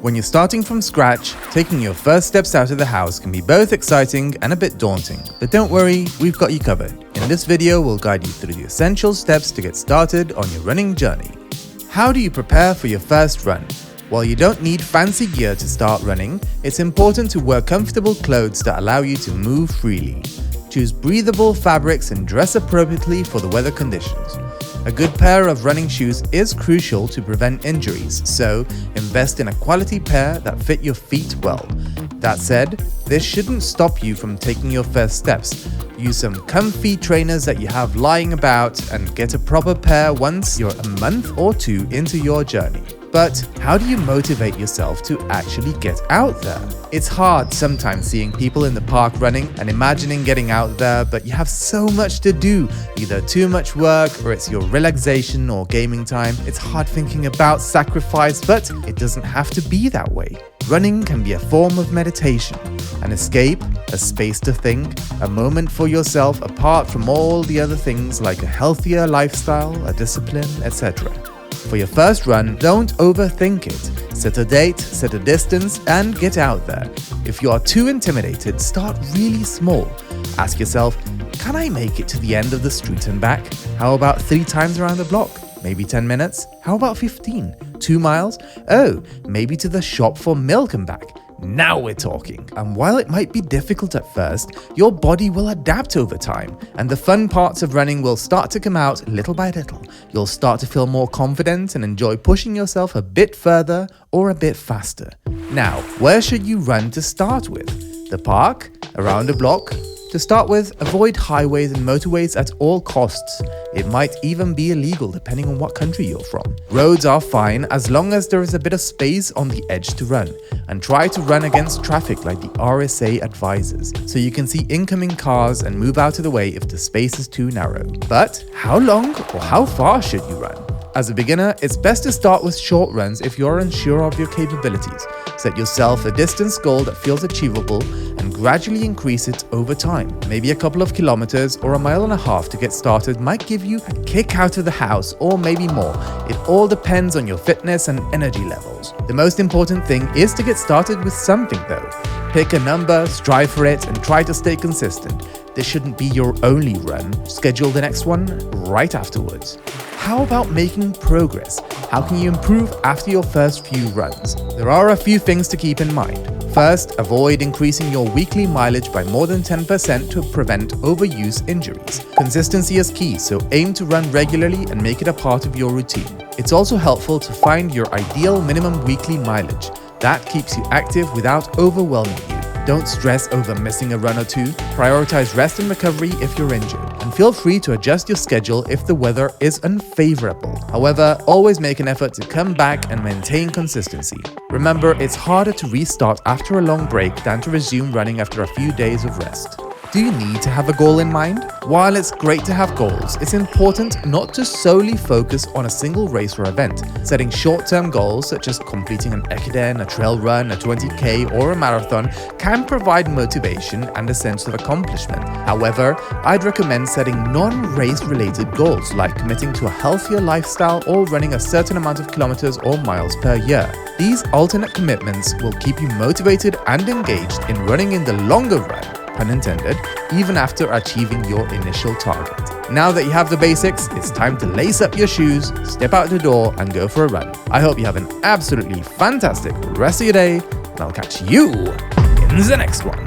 When you're starting from scratch, taking your first steps out of the house can be both exciting and a bit daunting. But don't worry, we've got you covered. In this video, we'll guide you through the essential steps to get started on your running journey. How do you prepare for your first run? While you don't need fancy gear to start running, it's important to wear comfortable clothes that allow you to move freely. Choose breathable fabrics and dress appropriately for the weather conditions. A good pair of running shoes is crucial to prevent injuries, so invest in a quality pair that fit your feet well. That said, this shouldn't stop you from taking your first steps. Use some comfy trainers that you have lying about and get a proper pair once you're a month or two into your journey. But how do you motivate yourself to actually get out there? It's hard sometimes seeing people in the park running and imagining getting out there, but you have so much to do, either too much work or it's your relaxation or gaming time. It's hard thinking about sacrifice, but it doesn't have to be that way. Running can be a form of meditation, an escape, a space to think, a moment for yourself apart from all the other things like a healthier lifestyle, a discipline, etc. For your first run, don't overthink it. Set a date, set a distance, and get out there. If you are too intimidated, start really small. Ask yourself, can I make it to the end of the street and back? How about 3 times around the block? Maybe 10 minutes? How about 15? 2 miles? Oh, maybe to the shop for milk and back. Now we're talking. And while it might be difficult at first, your body will adapt over time, and the fun parts of running will start to come out little by little. You'll start to feel more confident and enjoy pushing yourself a bit further or a bit faster. Now, where should you run to start with? The park? Around a block? To start with, avoid highways and motorways at all costs. It might even be illegal depending on what country you're from. Roads are fine as long as there is a bit of space on the edge to run, and try to run against traffic like the RSA advises, so you can see incoming cars and move out of the way if the space is too narrow. But how long or how far should you run? As a beginner, it's best to start with short runs if you're unsure of your capabilities. Set yourself a distance goal that feels achievable and gradually increase it over time. Maybe a couple of kilometers or 1.5 miles to get started might give you a kick out of the house, or maybe more. It all depends on your fitness and energy levels. The most important thing is to get started with something though. Pick a number, strive for it, and try to stay consistent. This shouldn't be your only run. Schedule the next one right afterwards. How about making progress? How can you improve after your first few runs? There are a few things to keep in mind. First, avoid increasing your weekly mileage by more than 10% to prevent overuse injuries. Consistency is key, so aim to run regularly and make it a part of your routine. It's also helpful to find your ideal minimum weekly mileage. That keeps you active without overwhelming you. Don't stress over missing a run or two. Prioritize rest and recovery if you're injured, and feel free to adjust your schedule if the weather is unfavorable. However, always make an effort to come back and maintain consistency. Remember, it's harder to restart after a long break than to resume running after a few days of rest. Do you need to have a goal in mind? While it's great to have goals, it's important not to solely focus on a single race or event. Setting short-term goals such as completing an acquainted, a trail run, a 20k or a marathon can provide motivation and a sense of accomplishment. However, I'd recommend setting non-race related goals like committing to a healthier lifestyle or running a certain amount of kilometers or miles per year. These alternate commitments will keep you motivated and engaged in running in the longer run, pun intended, even after achieving your initial target. Now that you have the basics, it's time to lace up your shoes, step out the door, and go for a run. I hope you have an absolutely fantastic rest of your day, and I'll catch you in the next one.